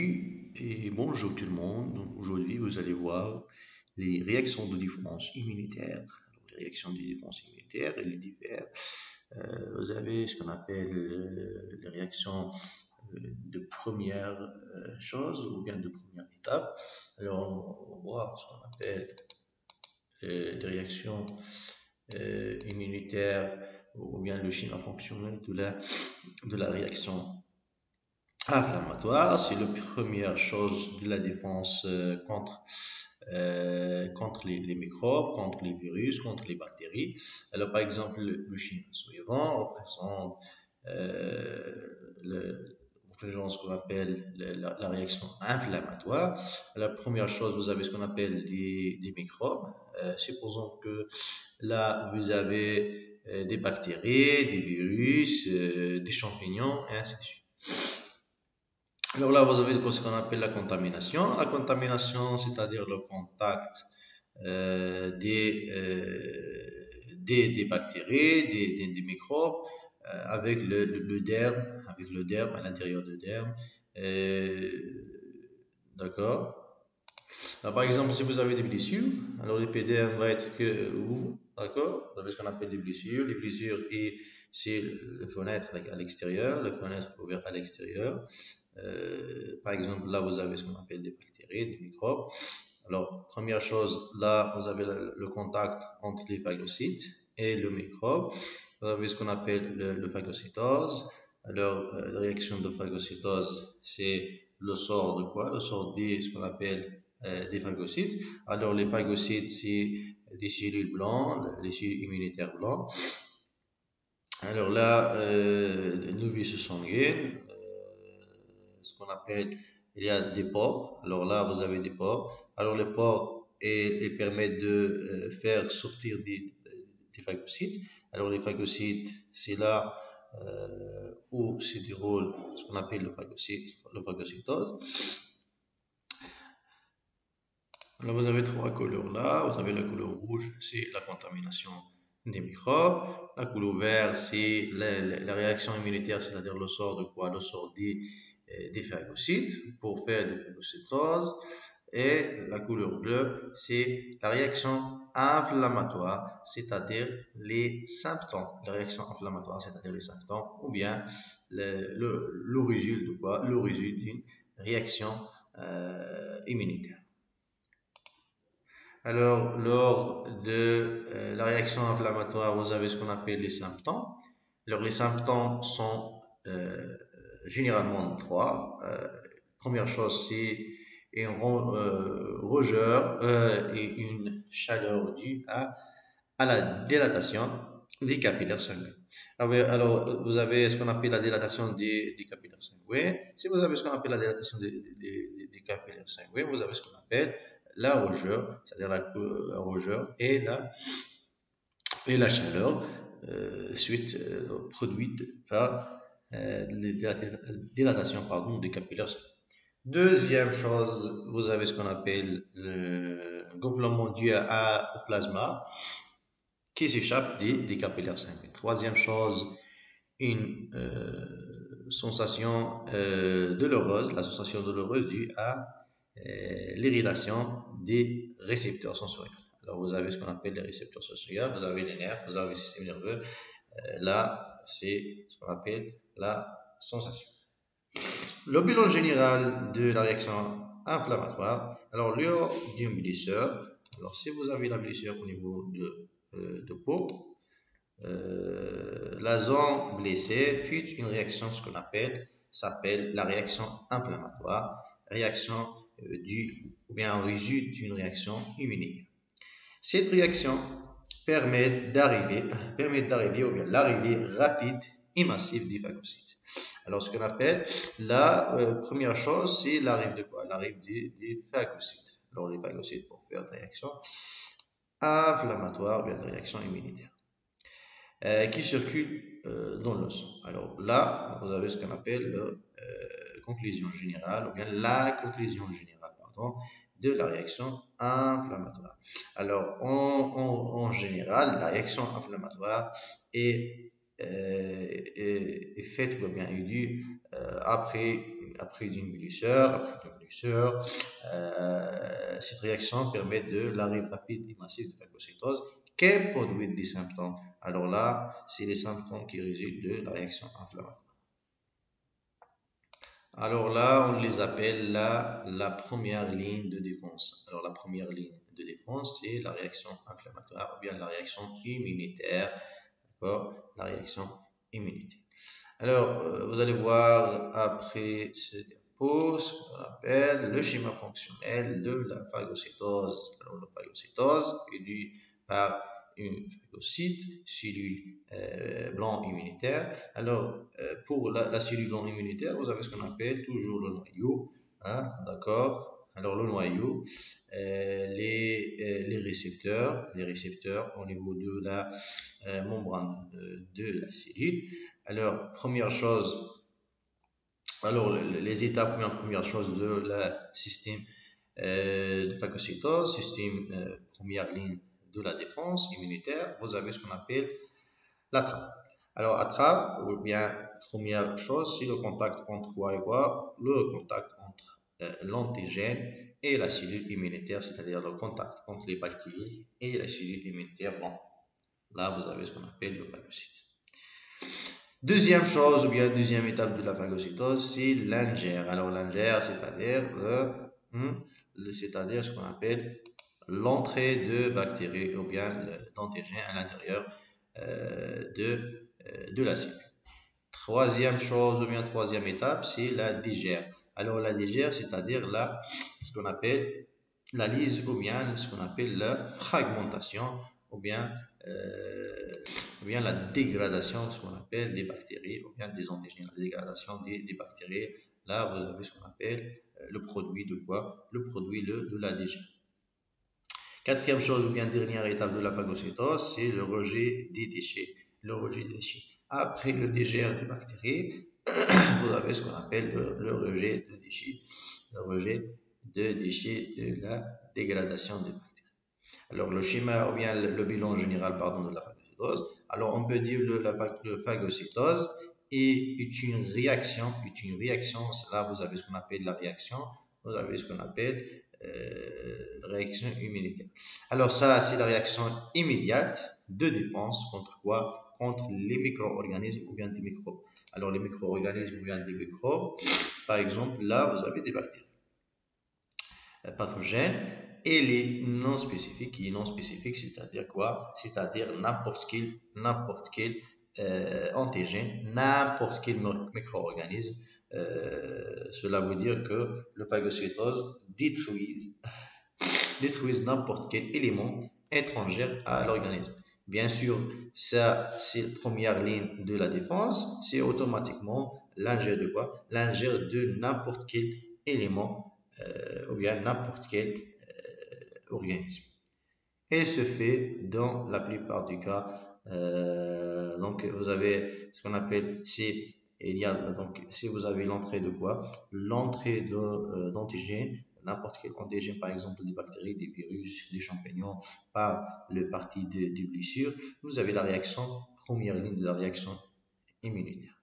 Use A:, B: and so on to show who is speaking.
A: Et bonjour tout le monde. Aujourd'hui, vous allez voir les réactions de défense immunitaire. Alors, les réactions de défense immunitaire, elles est divers. Vous avez ce qu'on appelle les réactions de première chose ou bien de première étape. Alors, on va voir ce qu'on appelle des réactions immunitaires ou bien le schéma fonctionnel de la réaction inflammatoire. C'est la première chose de la défense contre les microbes, contre les virus, contre les bactéries. Alors, par exemple, le schéma suivant représente ce qu'on appelle la réaction inflammatoire. La première chose, vous avez ce qu'on appelle des microbes. Supposons que là, vous avez des bactéries, des virus, des champignons, et ainsi de suite. Alors là, vous avez ce qu'on appelle la contamination. La contamination, c'est-à-dire le contact des bactéries, des microbes avec le derme, à l'intérieur du derme. D'accord. Par exemple, si vous avez des blessures, alors l'épidéme va être ouvre, d'accord. Vous avez ce qu'on appelle des blessures. Les blessures, c'est la fenêtre à l'extérieur, la fenêtre ouverte à l'extérieur. Par exemple, là, vous avez ce qu'on appelle des bactéries, des microbes. Alors, première chose, là, vous avez le contact entre les phagocytes et le microbe. Vous avez ce qu'on appelle le phagocytose. Alors, la réaction de phagocytose, c'est le sort de quoi? Le sort ce qu'on appelle des phagocytes. Alors, les phagocytes, c'est des cellules blanches, les cellules immunitaires blancs. Alors là, nos vaisseaux sanguins, ce qu'on appelle, il y a des pores. Alors là, vous avez des pores. Alors les pores permettent de faire sortir des phagocytes. Alors les phagocytes, c'est là où se déroule ce qu'on appelle le phagocytose. Alors vous avez trois couleurs là. Vous avez la couleur rouge, c'est la contamination des microbes. La couleur verte, c'est la réaction immunitaire, c'est-à-dire le sort de quoi? Le sort des phagocytes pour faire de phagocytose. Et la couleur bleue, c'est la réaction inflammatoire, c'est-à-dire les symptômes. La réaction inflammatoire, c'est-à-dire les symptômes, ou bien l'origine de quoi? L'origine d'une réaction immunitaire. Alors, lors de la réaction inflammatoire, vous avez ce qu'on appelle les symptômes. Alors, les symptômes sont généralement trois. Première chose, c'est une rougeur et une chaleur due à la dilatation des capillaires sanguins. Alors, vous avez ce qu'on appelle la dilatation des capillaires sanguins. Si vous avez ce qu'on appelle la dilatation des capillaires sanguins, vous avez ce qu'on appelle la rougeur, c'est-à-dire la rougeur et la chaleur produite par dilatation des capillaires sanguins. Deuxième chose, vous avez ce qu'on appelle le gonflement dû au plasma qui s'échappe des capillaires sanguins. Troisième chose, une sensation douloureuse, la sensation douloureuse due à l'irritation des récepteurs sensoriels. Alors, vous avez ce qu'on appelle les récepteurs sensoriels, vous avez les nerfs, vous avez le système nerveux. Là, c'est ce qu'on appelle la sensation. Le bilan général de la réaction inflammatoire. Alors, lors d'une blessure, alors si vous avez la blessure au niveau de peau, la zone blessée fut une réaction, ce qu'on s'appelle la réaction inflammatoire, réaction ou bien en résulte d'une réaction immunitaire. Cette réaction permet d'arriver ou bien l'arrivée rapide et massive des phagocytes. Alors, ce qu'on appelle la première chose, c'est l'arrivée de quoi? L'arrivée des phagocytes. Alors, les phagocytes pour faire des réactions inflammatoires ou bien des réactions immunitaires qui circulent dans le sang. Alors là, vous avez ce qu'on appelle la conclusion générale ou bien la conclusion générale, de la réaction inflammatoire. Alors, en général, la réaction inflammatoire est est faite ou bien est due après une blessure. Cette réaction permet de l'arrêt rapide et massif de phagocytose qui produit des symptômes. Alors là, c'est les symptômes qui résultent de la réaction inflammatoire. Alors là, on les appelle la première ligne de défense. Alors la première ligne de défense, c'est la réaction inflammatoire ou bien la réaction immunitaire. D'accord? La réaction immunitaire. Alors, vous allez voir après ce diapo ce qu'on appelle le schéma fonctionnel de la phagocytose. Alors la phagocytose est due par une phagocyte, cellule blanc immunitaire. Alors, pour la cellule blanc immunitaire, vous avez ce qu'on appelle toujours le noyau. Hein, d'accord? Alors, le noyau, les récepteurs au niveau de la membrane de la cellule. Alors, première chose, alors les étapes, première chose de la système de phagocytose, système première ligne de la défense immunitaire, vous avez ce qu'on appelle la trappe. Alors, la trappe, ou bien, première chose, c'est le contact entre quoi et quoi? Le contact entre l'antigène et la cellule immunitaire, c'est-à-dire le contact entre les bactéries et la cellule immunitaire. Bon, là, vous avez ce qu'on appelle le phagocyte. Deuxième chose, ou bien deuxième étape de la phagocytose, c'est l'ingère. Alors, l'ingère, c'est-à-dire ce qu'on appelle l'entrée de bactéries ou bien d'antigènes à l'intérieur de la cellule. Troisième chose ou bien troisième étape, c'est la digère. Alors la digère, c'est-à-dire ce qu'on appelle la lyse ou bien ce qu'on appelle la fragmentation ou bien la dégradation, ce qu'on appelle des bactéries ou bien des antigènes, la dégradation des bactéries. Là, vous avez ce qu'on appelle le produit de quoi? Le produit de la digère. Quatrième chose ou bien dernière étape de la phagocytose, c'est le rejet des déchets. Le rejet des déchets. Après le dégel des bactéries, vous avez ce qu'on appelle le rejet de déchets. Le rejet de déchets de la dégradation des bactéries. Alors le schéma ou bien le bilan général de la phagocytose. Alors on peut dire la phagocytose est une réaction. Là vous avez ce qu'on appelle la réaction. Vous avez ce qu'on appelle réaction immunitaire. Alors ça, c'est la réaction immédiate de défense contre quoi? Contre les micro-organismes ou bien des microbes. Alors les micro-organismes ou bien des microbes, par exemple, là, vous avez des bactéries pathogènes et les non spécifiques. Et non spécifiques, c'est-à-dire quoi? C'est-à-dire n'importe quel antigène, n'importe quel micro-organisme. Cela veut dire que le phagocytose détruise n'importe quel élément étranger à l'organisme. Bien sûr, ça, c'est la première ligne de la défense, c'est automatiquement l'ingère de quoi? L'ingère de n'importe quel élément ou bien n'importe quel organisme. Et se fait dans la plupart du cas. Donc, vous avez ce qu'on appelle si vous avez l'entrée de quoi? L'entrée d'antigènes, n'importe quel antigène, par exemple des bactéries, des virus, des champignons, par le parti de blessure, vous avez la réaction, première ligne de la réaction immunitaire.